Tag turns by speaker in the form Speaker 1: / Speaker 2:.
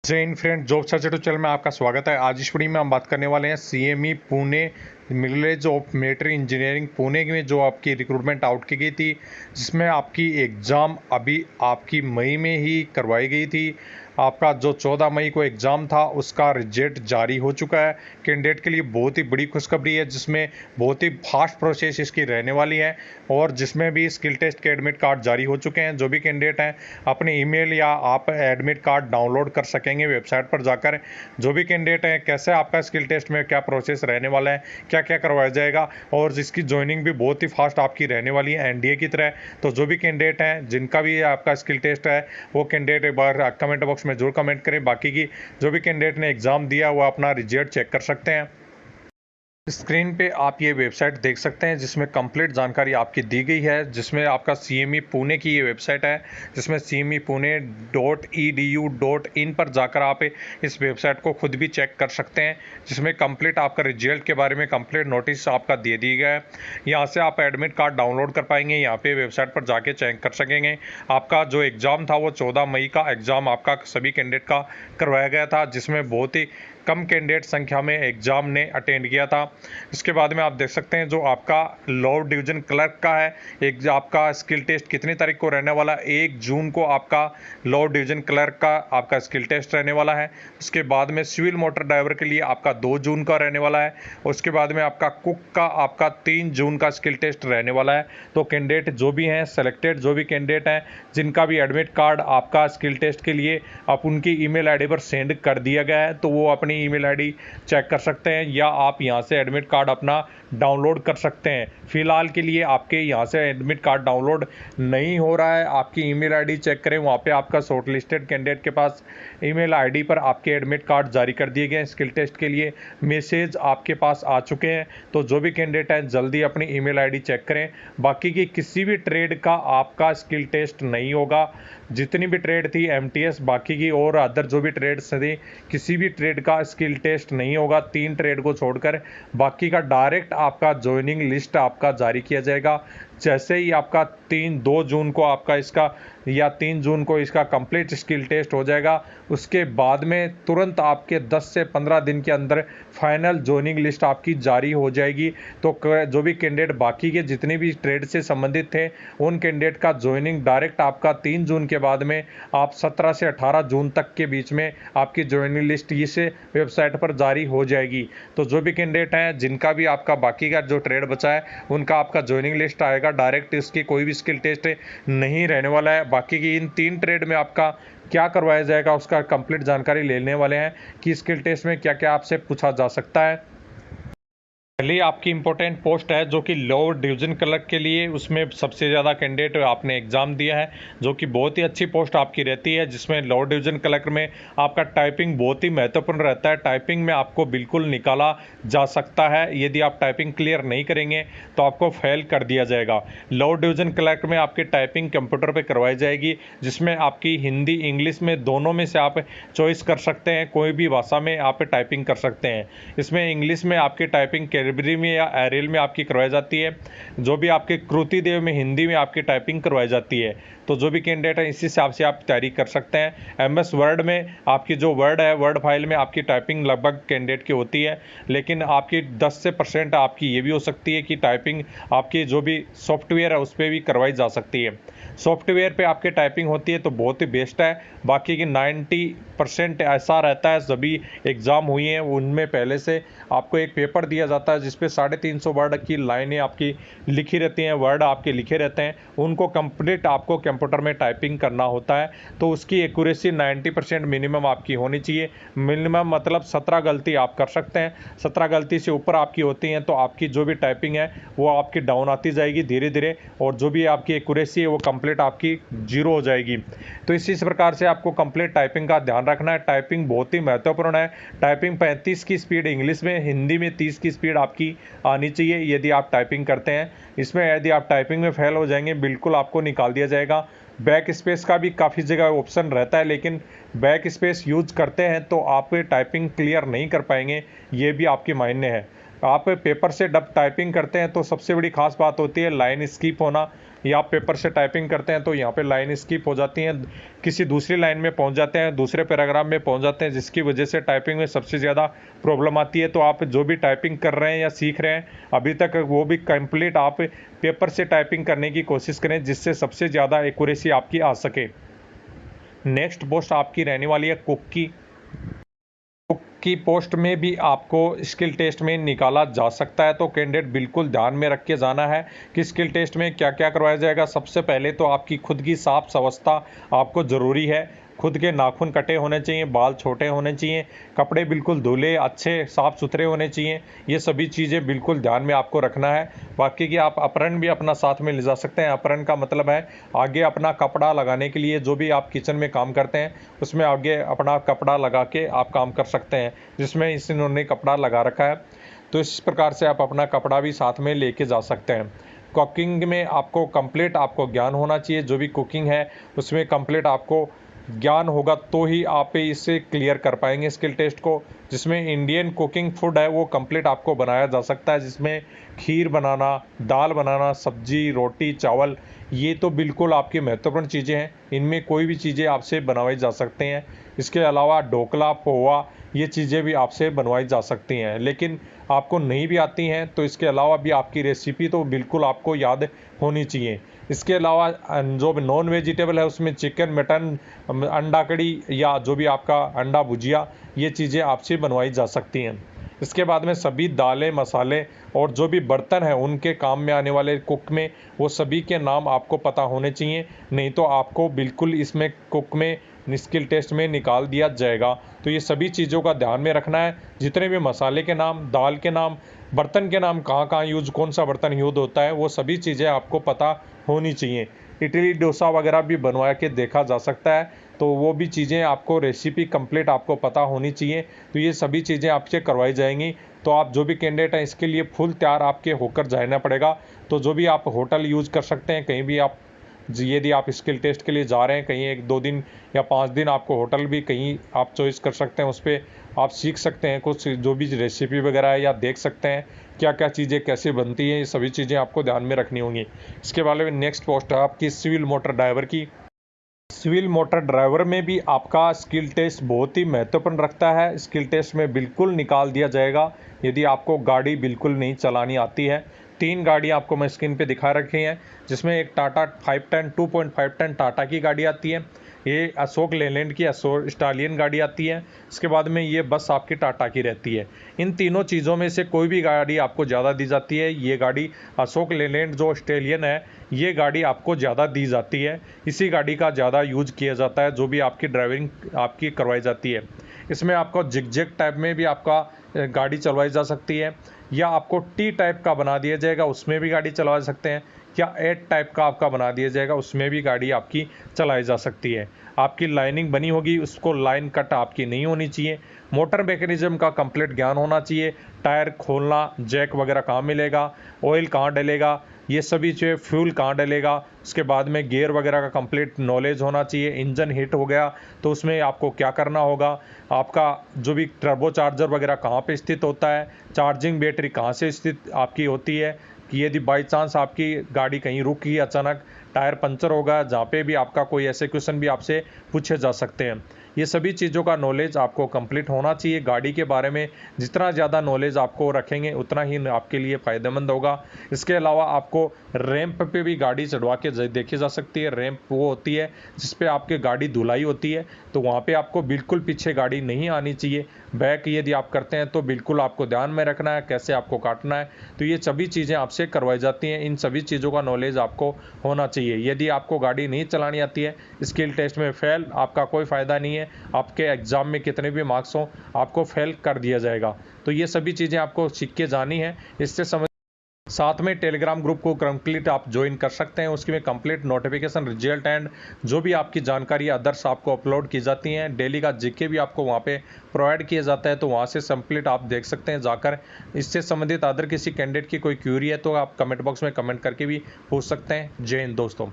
Speaker 1: जय हिंद friend, job search to channel में आपका स्वागत है। आज इस वीडियो में हम बात करने वाले हैं सीएमई पुणे मिलेज ऑफ मिलिट्री इंजीनियरिंग पुणे में जो आपकी रिक्रूटमेंट आउट की गई थी, जिसमें आपकी एग्ज़ाम अभी आपकी मई में ही करवाई गई थी। आपका जो 14 मई को एग्ज़ाम था उसका रिजल्ट जारी हो चुका है। कैंडिडेट के लिए बहुत ही बड़ी खुशखबरी है, जिसमें बहुत ही फास्ट प्रोसेस इसकी रहने वाली है और जिसमें भी स्किल टेस्ट के एडमिट कार्ड जारी हो चुके हैं। जो भी कैंडिडेट हैं अपने ईमेल या आप एडमिट कार्ड डाउनलोड कर सकेंगे वेबसाइट पर जाकर। जो भी कैंडिडेट हैं कैसे आपका स्किल टेस्ट में क्या प्रोसेस रहने वाला है, क्या क्या करवाया जाएगा और जिसकी ज्वाइनिंग भी बहुत ही फास्ट आपकी रहने वाली है एनडीए की तरह। तो जो भी कैंडिडेट हैं जिनका भी आपका स्किल टेस्ट है वो कैंडिडेट एक बार कमेंट बॉक्स में जरूर कमेंट करें। बाकी की जो भी कैंडिडेट ने एग्जाम दिया वो अपना रिजल्ट चेक कर सकते हैं। स्क्रीन पे आप ये वेबसाइट देख सकते हैं जिसमें कंप्लीट जानकारी आपकी दी गई है, जिसमें आपका सीएमई पुणे की ये वेबसाइट है, जिसमें cmepune.edu.in पर जाकर आप इस वेबसाइट को खुद भी चेक कर सकते हैं, जिसमें कंप्लीट आपका रिजल्ट के बारे में कंप्लीट नोटिस आपका दे दिया गया है। यहाँ से आप एडमिट कार्ड डाउनलोड कर पाएंगे, यहाँ पे वेबसाइट पर जाके चेक कर सकेंगे। आपका जो एग्ज़ाम था वो 14 मई का एग्ज़ाम आपका सभी कैंडिडेट का करवाया गया था, जिसमें बहुत ही कम कैंडिडेट संख्या में एग्ज़ाम ने अटेंड किया था। इसके बाद में आप देख सकते हैं जो आपका लोअर डिवीज़न क्लर्क का है, एक आपका स्किल टेस्ट कितनी तारीख को रहने वाला है। 1 जून को आपका लोअर डिवीज़न क्लर्क का आपका स्किल टेस्ट रहने वाला है। उसके बाद में सिविल मोटर ड्राइवर के लिए आपका 2 जून का रहने वाला है। उसके बाद में आपका कुक का आपका 3 जून का स्किल टेस्ट रहने वाला है। तो कैंडिडेट जो भी हैं सेलेक्टेड जो भी कैंडिडेट हैं जिनका भी एडमिट कार्ड आपका स्किल टेस्ट के लिए आप उनकी ईमेल आईडी पर सेंड कर दिया गया है, तो वो अपनी ईमेल आईडी चेक कर सकते हैं या आप यहां से एडमिट कार्ड अपना डाउनलोड कर सकते हैं। फिलहाल के लिए आपके यहां से एडमिट कार्ड डाउनलोड नहीं हो रहा है। आपकी ईमेल आईडी चेक करें, वहां पे आपका शॉर्ट लिस्टेड कैंडिडेट के पास ईमेल आईडी पर आपके एडमिट कार्ड जारी कर दिए गए हैं। स्किल टेस्ट के लिए मैसेज आपके पास आ चुके हैं। तो जो भी कैंडिडेट हैं जल्दी अपनी ईमेल आईडी चेक करें। बाकी की किसी भी ट्रेड का आपका स्किल टेस्ट नहीं होगा। जितनी भी ट्रेड थी एमटीएस बाकी की और अदर जो भी ट्रेड्स थी, किसी भी ट्रेड का स्किल टेस्ट नहीं होगा। 3 ट्रेड को छोड़कर बाकी का डायरेक्ट आपका ज्वाइनिंग लिस्ट आपका जारी किया जाएगा। जैसे ही आपका 2 जून को आपका इसका या 3 जून को इसका कंप्लीट स्किल टेस्ट हो जाएगा, उसके बाद में तुरंत आपके 10 से 15 दिन के अंदर फाइनल ज्वाइनिंग लिस्ट आपकी जारी हो जाएगी। तो जो भी कैंडिडेट बाकी के जितने भी ट्रेड से संबंधित थे उन कैंडिडेट का ज्वाइनिंग डायरेक्ट आपका 3 जून के बाद में आप 17 से 18 जून तक के बीच में आपकी ज्वाइनिंग लिस्ट इस वेबसाइट पर जारी हो जाएगी। तो जो भी कैंडिडेट हैं जिनका भी आपका बाकी का जो ट्रेड बचा है उनका आपका ज्वाइनिंग लिस्ट आएगा डायरेक्ट। इसकी कोई भी स्किल टेस्ट नहीं रहने वाला है। बाकी की इन 3 ट्रेड में आपका क्या करवाया जाएगा उसका कंप्लीट जानकारी लेने वाले हैं कि स्किल टेस्ट में क्या क्या आपसे पूछा जा सकता है। पहली आपकी इंपॉर्टेंट पोस्ट है जो कि लोअर डिवीजन क्लर्क के लिए, उसमें सबसे ज़्यादा कैंडिडेट आपने एग्ज़ाम दिया है, जो कि बहुत ही अच्छी पोस्ट आपकी रहती है, जिसमें लोअर डिवीजन क्लर्क में आपका टाइपिंग बहुत ही महत्वपूर्ण रहता है। टाइपिंग में आपको बिल्कुल निकाला जा सकता है। यदि आप टाइपिंग क्लियर नहीं करेंगे तो आपको फेल कर दिया जाएगा। लोअर डिवीजन क्लर्क में आपकी टाइपिंग कंप्यूटर पर करवाई जाएगी, जिसमें आपकी हिंदी इंग्लिश में दोनों में से आप चॉइस कर सकते हैं। कोई भी भाषा में आप टाइपिंग कर सकते हैं। इसमें इंग्लिश में आपकी टाइपिंग कैडबरी में या एरियल में आपकी करवाई जाती है। जो भी आपके कृति देव में हिंदी में आपकी टाइपिंग करवाई जाती है। तो जो भी कैंडिडेट है इसी हिसाब से आप तैयारी कर सकते हैं। एमएस वर्ड में आपकी जो वर्ड है वर्ड फाइल में आपकी टाइपिंग लगभग कैंडिडेट की होती है, लेकिन आपकी 10 से % आपकी ये भी हो सकती है कि टाइपिंग आपकी जो भी सॉफ्टवेयर है उस पर भी करवाई जा सकती है। सॉफ्टवेयर पे आपकी टाइपिंग होती है तो बहुत ही बेस्ट है। बाकी की 90% ऐसा रहता है, सभी एग्ज़ाम हुई हैं उनमें पहले से आपको एक पेपर दिया जाता है जिसपे 350 वर्ड की लाइनें आपकी लिखी रहती हैं, वर्ड आपके लिखे रहते हैं, उनको कंप्लीट आपको कंप्यूटर में टाइपिंग करना होता है। तो उसकी एक्यूरेसी 90% मिनिमम आपकी होनी चाहिए। मिनिमम मतलब 17 गलती आप कर सकते हैं। 17 गलती से ऊपर आपकी होती हैं तो आपकी जो भी टाइपिंग है वो आपकी डाउन आती जाएगी धीरे धीरे, और जो भी आपकी एक्यूरेसी है वो कंप्लीट आपकी 0 हो जाएगी। तो इसी प्रकार से आपको कंप्लीट टाइपिंग का ध्यान रखना है। टाइपिंग बहुत ही महत्वपूर्ण है। टाइपिंग 35 की स्पीड इंग्लिश में, हिंदी में 30 की स्पीड आपकी आनी चाहिए यदि आप टाइपिंग करते हैं। इसमें यदि आप टाइपिंग में फेल हो जाएंगे बिल्कुल आपको निकाल दिया जाएगा। बैक स्पेस का भी काफ़ी जगह ऑप्शन रहता है, लेकिन बैक स्पेस यूज करते हैं तो आप टाइपिंग क्लियर नहीं कर पाएंगे, ये भी आपके मायने है। आप पेपर से जब टाइपिंग करते हैं तो सबसे बड़ी खास बात होती है लाइन स्किप होना। या आप पेपर से टाइपिंग करते हैं तो यहाँ पे लाइन स्किप हो जाती हैं, किसी दूसरी लाइन में पहुँच जाते हैं, दूसरे पैराग्राफ में पहुँच जाते हैं, जिसकी वजह से टाइपिंग में सबसे ज़्यादा प्रॉब्लम आती है। तो आप जो भी टाइपिंग कर रहे हैं या सीख रहे हैं अभी तक, वो भी कंप्लीट आप पेपर से टाइपिंग करने की कोशिश करें, जिससे सबसे ज़्यादा एक्यूरेसी आपकी आ सके। नेक्स्ट पोस्ट आपकी रहने वाली है कुक की। कुक की पोस्ट में भी आपको स्किल टेस्ट में निकाला जा सकता है, तो कैंडिडेट बिल्कुल ध्यान में रख के जाना है कि स्किल टेस्ट में क्या क्या करवाया जाएगा। सबसे पहले तो आपकी खुद की साफ अवस्था आपको ज़रूरी है। खुद के नाखून कटे होने चाहिए, बाल छोटे होने चाहिए, कपड़े बिल्कुल धुले अच्छे साफ़ सुथरे होने चाहिए। ये सभी चीज़ें बिल्कुल ध्यान में आपको रखना है। बाकी की आप अपरण भी अपना साथ में ले जा सकते हैं। अपरण का मतलब है आगे अपना कपड़ा लगाने के लिए, जो भी आप किचन में काम करते हैं उसमें आगे अपना कपड़ा लगा के आप काम कर सकते हैं, जिसमें इन्होंने कपड़ा लगा रखा है। तो इस प्रकार से आप अपना कपड़ा भी साथ में लेके जा सकते हैं। कुकिंग में आपको कंप्लीट आपको ज्ञान होना चाहिए। जो भी कुकिंग है उसमें कंप्लीट आपको ज्ञान होगा तो ही आप इसे क्लियर कर पाएंगे स्किल टेस्ट को। जिसमें इंडियन कुकिंग फूड है वो कंप्लीट आपको बनाया जा सकता है, जिसमें खीर बनाना, दाल बनाना, सब्जी, रोटी, चावल, ये तो बिल्कुल आपकी महत्वपूर्ण चीज़ें हैं। इनमें कोई भी चीज़ें आपसे बनवाई जा सकते हैं। इसके अलावा ढोकला, पोहा, ये चीज़ें भी आपसे बनवाई जा सकती हैं। लेकिन आपको नहीं भी आती हैं तो इसके अलावा भी आपकी रेसिपी तो बिल्कुल आपको याद होनी चाहिए। इसके अलावा जो नॉन वेजिटेबल है उसमें चिकन, मटन, अंडा कड़ी या जो भी आपका अंडा भुजिया, ये चीज़ें आपसे बनवाई जा सकती हैं। इसके बाद में सभी दालें, मसाले और जो भी बर्तन हैं उनके काम में आने वाले कुक में, वो सभी के नाम आपको पता होने चाहिए, नहीं तो आपको बिल्कुल इसमें कुक में स्किल टेस्ट में निकाल दिया जाएगा। तो ये सभी चीज़ों का ध्यान में रखना है। जितने भी मसाले के नाम, दाल के नाम, बर्तन के नाम, कहाँ कहाँ यूज, कौन सा बर्तन यूज होता है, वो सभी चीज़ें आपको पता होनी चाहिए। इडली डोसा वगैरह भी बनवा के देखा जा सकता है, तो वो भी चीज़ें आपको रेसिपी कंप्लीट आपको पता होनी चाहिए। तो ये सभी चीज़ें आपसे करवाई जाएंगी। तो आप जो भी कैंडिडेट हैं इसके लिए फुल तैयार आपके होकर जाना पड़ेगा। तो जो भी आप होटल यूज़ कर सकते हैं, कहीं भी आप यदि आप स्किल टेस्ट के लिए जा रहे हैं, कहीं 1-2 दिन या 5 दिन आपको होटल भी कहीं आप चॉइस कर सकते हैं। उस पर आप सीख सकते हैं कुछ जो भी रेसिपी वगैरह है, या देख सकते हैं क्या क्या चीज़ें कैसे बनती हैं। ये सभी चीज़ें आपको ध्यान में रखनी होंगी। इसके बारे में नेक्स्ट पोस्ट है आपकी सिविल मोटर ड्राइवर की। सिविल मोटर ड्राइवर में भी आपका स्किल टेस्ट बहुत ही महत्वपूर्ण रखता है। स्किल टेस्ट में बिल्कुल निकाल दिया जाएगा यदि आपको गाड़ी बिल्कुल नहीं चलानी आती है। 3 गाड़ी आपको मैं स्क्रीन पे दिखा रखी हैं, जिसमें एक टाटा 510 2.5 टन टाटा की गाड़ी आती है, ये अशोक लेलैंड की अशोक स्टालियन गाड़ी आती है। इसके बाद में ये बस आपकी टाटा की रहती है। इन तीनों चीज़ों में से कोई भी गाड़ी आपको ज़्यादा दी जाती है। ये गाड़ी अशोक लेलैंड जो ऑस्ट्रेलियन है, ये गाड़ी आपको ज़्यादा दी जाती है। इसी गाड़ी का ज़्यादा यूज किया जाता है जो भी आपकी ड्राइविंग आपकी करवाई जाती है। इसमें आपको जिग टाइप में भी आपका गाड़ी चलवाई जा सकती है, या आपको टी टाइप का बना दिया जाएगा उसमें भी गाड़ी चलवा सकते हैं, या 8 टाइप का आपका बना दिया जाएगा उसमें भी गाड़ी आपकी चलाई जा सकती है। आपकी लाइनिंग बनी होगी, उसको लाइन कट आपकी नहीं होनी चाहिए। मोटर मैकेनिज्म का कंप्लीट ज्ञान होना चाहिए। टायर खोलना, जैक वगैरह कहाँ मिलेगा, ऑयल कहाँ डलेगा, ये सभी चीज़ें, फ्यूल कहाँ डलेगा, उसके बाद में गियर वगैरह का कंप्लीट नॉलेज होना चाहिए। इंजन हिट हो गया तो उसमें आपको क्या करना होगा, आपका जो भी टर्बो चार्जर वगैरह कहाँ पे स्थित होता है, चार्जिंग बैटरी कहाँ से स्थित आपकी होती है, कि यदि बाई चांस आपकी गाड़ी कहीं रुक गई, अचानक टायर पंचर होगा, जहाँ पे भी आपका कोई ऐसे क्वेश्चन भी आपसे पूछे जा सकते हैं। ये सभी चीज़ों का नॉलेज आपको कंप्लीट होना चाहिए। गाड़ी के बारे में जितना ज़्यादा नॉलेज आपको रखेंगे उतना ही आपके लिए फ़ायदेमंद होगा। इसके अलावा आपको रैंप पे भी गाड़ी चढ़वा के देखी जा सकती है। रैंप वो होती है जिस पे आपकी गाड़ी धुलाई होती है, तो वहाँ पे आपको बिल्कुल पीछे गाड़ी नहीं आनी चाहिए। बैक यदि आप करते हैं तो बिल्कुल आपको ध्यान में रखना है कैसे आपको काटना है। तो ये सभी चीज़ें आपसे करवाई जाती हैं। इन सभी चीज़ों का नॉलेज आपको होना चाहिए। यदि आपको गाड़ी नहीं चलानी आती है, स्किल टेस्ट में फेल, आपका कोई फ़ायदा नहीं है। आपके एग्ज़ाम में कितने भी मार्क्स हों, आपको फेल कर दिया जाएगा। तो ये सभी चीज़ें आपको सीख के जानी है। इससे समझ साथ में टेलीग्राम ग्रुप को कंप्लीट आप ज्वाइन कर सकते हैं। उसकी में कंप्लीट नोटिफिकेशन, रिजल्ट एंड जो भी आपकी जानकारी अदर्स आपको अपलोड की जाती हैं, डेली का जीके भी आपको वहाँ पे प्रोवाइड किया जाता है। तो वहाँ से कंप्लीट आप देख सकते हैं जाकर। इससे संबंधित अदर किसी कैंडिडेट की कोई क्यूरी है तो आप कमेंट बॉक्स में कमेंट करके भी पूछ सकते हैं। जय हिंद दोस्तों।